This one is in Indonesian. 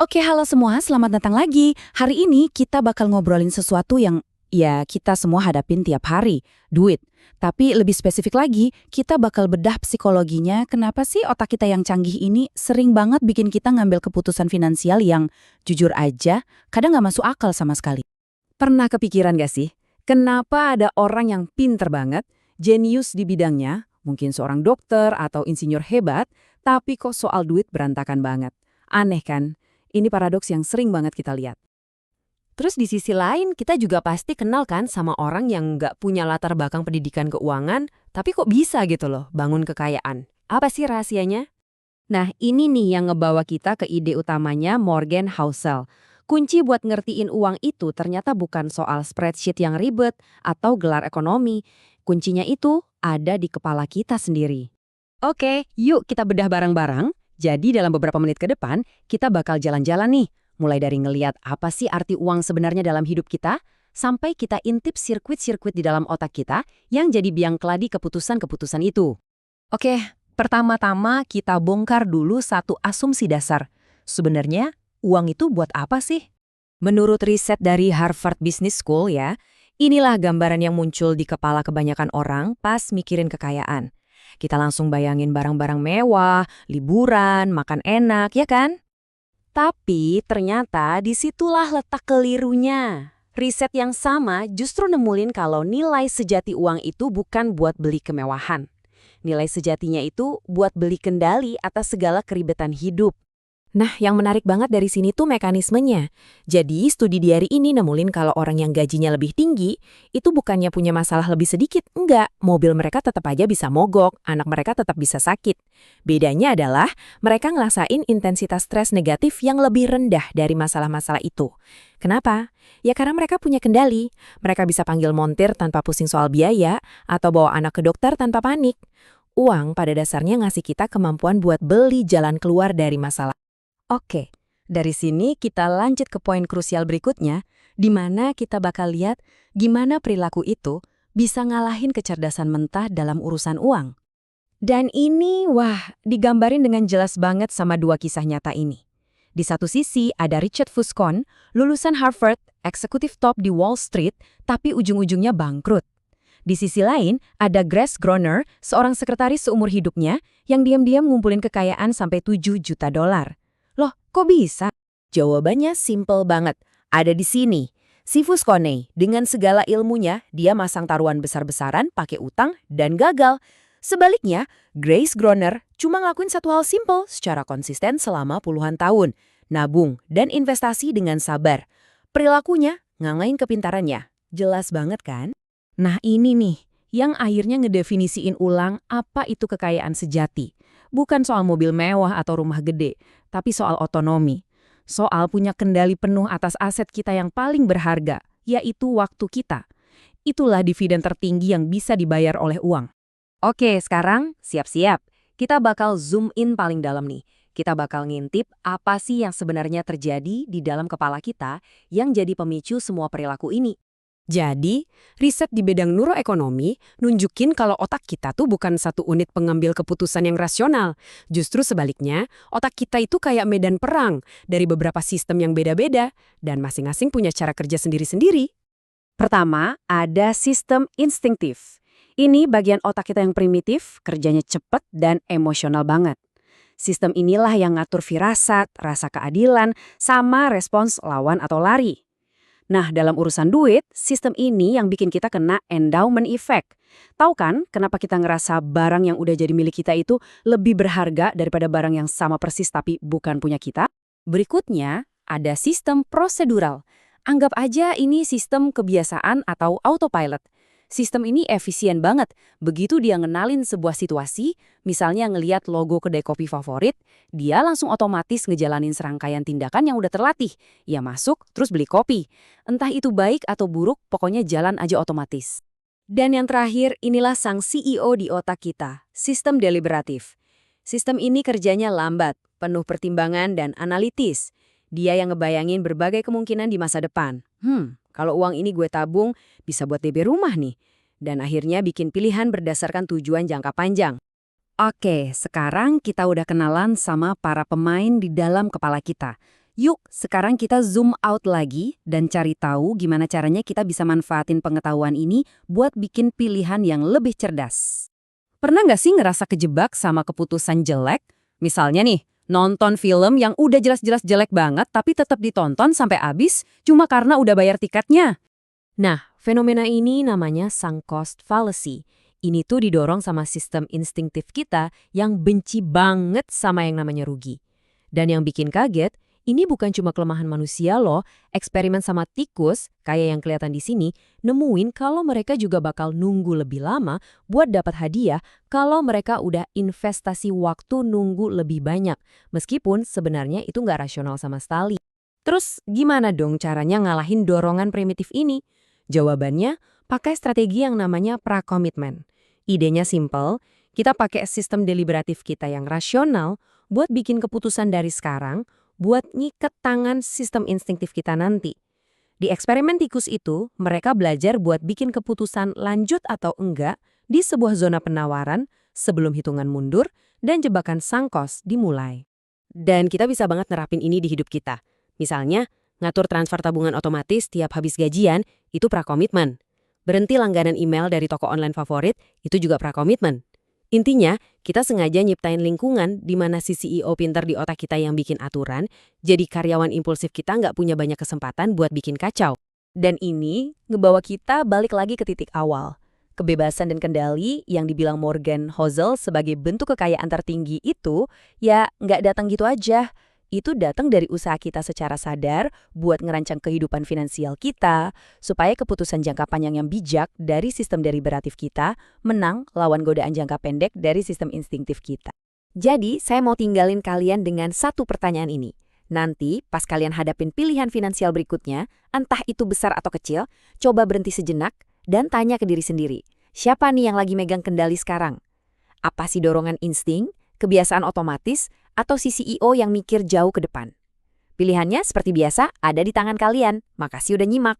Oke, halo semua, selamat datang lagi. Hari ini kita bakal ngobrolin sesuatu yang ya kita semua hadapin tiap hari, duit. Tapi lebih spesifik lagi, kita bakal bedah psikologinya kenapa sih otak kita yang canggih ini sering banget bikin kita ngambil keputusan finansial yang jujur aja kadang nggak masuk akal sama sekali. Pernah kepikiran gak sih, kenapa ada orang yang pinter banget, jenius di bidangnya, mungkin seorang dokter atau insinyur hebat, tapi kok soal duit berantakan banget? Aneh kan? Ini paradoks yang sering banget kita lihat. Terus di sisi lain, kita juga pasti kenal kan sama orang yang nggak punya latar belakang pendidikan keuangan, tapi kok bisa gitu loh bangun kekayaan. Apa sih rahasianya? Nah, ini nih yang ngebawa kita ke ide utamanya Morgan Housel. Kunci buat ngertiin uang itu ternyata bukan soal spreadsheet yang ribet atau gelar ekonomi. Kuncinya itu ada di kepala kita sendiri. Oke, yuk kita bedah bareng-bareng. Jadi dalam beberapa menit ke depan, kita bakal jalan-jalan nih. Mulai dari ngeliat apa sih arti uang sebenarnya dalam hidup kita, sampai kita intip sirkuit-sirkuit di dalam otak kita yang jadi biang keladi keputusan-keputusan itu. Oke, pertama-tama kita bongkar dulu satu asumsi dasar. Sebenarnya, uang itu buat apa sih? Menurut riset dari Harvard Business School ya, inilah gambaran yang muncul di kepala kebanyakan orang pas mikirin kekayaan. Kita langsung bayangin barang-barang mewah, liburan, makan enak, ya kan? Tapi ternyata disitulah letak kelirunya. Riset yang sama justru nemuin kalau nilai sejati uang itu bukan buat beli kemewahan. Nilai sejatinya itu buat beli kendali atas segala keribetan hidup. Nah, yang menarik banget dari sini tuh mekanismenya. Jadi, studi di hari ini nemuin kalau orang yang gajinya lebih tinggi, itu bukannya punya masalah lebih sedikit. Enggak, mobil mereka tetap aja bisa mogok, anak mereka tetap bisa sakit. Bedanya adalah, mereka ngerasain intensitas stres negatif yang lebih rendah dari masalah-masalah itu. Kenapa? Ya karena mereka punya kendali. Mereka bisa panggil montir tanpa pusing soal biaya, atau bawa anak ke dokter tanpa panik. Uang pada dasarnya ngasih kita kemampuan buat beli jalan keluar dari masalah. Oke, dari sini kita lanjut ke poin krusial berikutnya, di mana kita bakal lihat gimana perilaku itu bisa ngalahin kecerdasan mentah dalam urusan uang. Dan ini, digambarin dengan jelas banget sama dua kisah nyata ini. Di satu sisi ada Richard Fuscon, lulusan Harvard, eksekutif top di Wall Street, tapi ujung-ujungnya bangkrut. Di sisi lain, ada Grace Groner, seorang sekretaris seumur hidupnya, yang diam-diam ngumpulin kekayaan sampai 7 juta dolar. Loh, kok bisa? Jawabannya simple banget. Ada di sini. Si Fuscone, dengan segala ilmunya, dia masang taruhan besar-besaran pakai utang dan gagal. Sebaliknya, Grace Groner cuma ngelakuin satu hal simple secara konsisten selama puluhan tahun. Nabung dan investasi dengan sabar. Perilakunya ngalahin kepintarannya. Jelas banget kan? Nah ini nih, yang akhirnya ngedefinisiin ulang apa itu kekayaan sejati. Bukan soal mobil mewah atau rumah gede, tapi soal otonomi. Soal punya kendali penuh atas aset kita yang paling berharga, yaitu waktu kita. Itulah dividen tertinggi yang bisa dibayar oleh uang. Oke, sekarang siap-siap. Kita bakal zoom in paling dalam nih. Kita bakal ngintip apa sih yang sebenarnya terjadi di dalam kepala kita yang jadi pemicu semua perilaku ini. Jadi, riset di bidang neuroekonomi nunjukin kalau otak kita tuh bukan satu unit pengambil keputusan yang rasional. Justru sebaliknya, otak kita itu kayak medan perang dari beberapa sistem yang beda-beda dan masing-masing punya cara kerja sendiri-sendiri. Pertama, ada sistem instingtif. Ini bagian otak kita yang primitif, kerjanya cepat dan emosional banget. Sistem inilah yang ngatur firasat, rasa keadilan, sama respons lawan atau lari. Nah, dalam urusan duit, sistem ini yang bikin kita kena endowment effect. Tahu kan kenapa kita ngerasa barang yang udah jadi milik kita itu lebih berharga daripada barang yang sama persis tapi bukan punya kita? Berikutnya, ada sistem prosedural. Anggap aja ini sistem kebiasaan atau autopilot. Sistem ini efisien banget. Begitu dia ngenalin sebuah situasi, misalnya ngeliat logo kedai kopi favorit, dia langsung otomatis ngejalanin serangkaian tindakan yang udah terlatih. Ya masuk, terus beli kopi. Entah itu baik atau buruk, pokoknya jalan aja otomatis. Dan yang terakhir, inilah sang CEO di otak kita, sistem deliberatif. Sistem ini kerjanya lambat, penuh pertimbangan dan analitis. Dia yang ngebayangin berbagai kemungkinan di masa depan. Kalau uang ini gue tabung, bisa buat DP rumah nih. Dan akhirnya bikin pilihan berdasarkan tujuan jangka panjang. Oke, sekarang kita udah kenalan sama para pemain di dalam kepala kita. Yuk, sekarang kita zoom out lagi dan cari tahu gimana caranya kita bisa manfaatin pengetahuan ini buat bikin pilihan yang lebih cerdas. Pernah nggak sih ngerasa kejebak sama keputusan jelek? Misalnya nih, nonton film yang udah jelas-jelas jelek banget tapi tetap ditonton sampai habis cuma karena udah bayar tiketnya. Nah, fenomena ini namanya sunk cost fallacy. Ini tuh didorong sama sistem instingtif kita yang benci banget sama yang namanya rugi. Dan yang bikin kaget, ini bukan cuma kelemahan manusia loh. Eksperimen sama tikus, kayak yang kelihatan di sini, nemuin kalau mereka juga bakal nunggu lebih lama buat dapat hadiah kalau mereka udah investasi waktu nunggu lebih banyak. Meskipun sebenarnya itu nggak rasional sama sekali. Terus gimana dong caranya ngalahin dorongan primitif ini? Jawabannya, pakai strategi yang namanya pra-commitment. Idenya simple, kita pakai sistem deliberatif kita yang rasional buat bikin keputusan dari sekarang, buat ngiket tangan sistem instingtif kita nanti. Di eksperimen tikus itu, mereka belajar buat bikin keputusan lanjut atau enggak di sebuah zona penawaran sebelum hitungan mundur dan jebakan sunk cost dimulai. Dan kita bisa banget nerapin ini di hidup kita. Misalnya, ngatur transfer tabungan otomatis tiap habis gajian, itu pra-komitmen. Berhenti langganan email dari toko online favorit, itu juga pra-komitmen. Intinya, kita sengaja nyiptain lingkungan di mana si CEO pinter di otak kita yang bikin aturan, jadi karyawan impulsif kita nggak punya banyak kesempatan buat bikin kacau. Dan ini ngebawa kita balik lagi ke titik awal. Kebebasan dan kendali yang dibilang Morgan Housel sebagai bentuk kekayaan tertinggi itu, ya nggak datang gitu aja. Itu datang dari usaha kita secara sadar buat ngerancang kehidupan finansial kita, supaya keputusan jangka panjang yang bijak dari sistem deliberatif kita menang lawan godaan jangka pendek dari sistem instingtif kita. Jadi, saya mau tinggalin kalian dengan satu pertanyaan ini. Nanti, pas kalian hadapin pilihan finansial berikutnya, entah itu besar atau kecil, coba berhenti sejenak dan tanya ke diri sendiri, siapa nih yang lagi megang kendali sekarang? Apa sih dorongan insting, kebiasaan otomatis, atau si CEO yang mikir jauh ke depan? Pilihannya seperti biasa ada di tangan kalian. Makasih udah nyimak.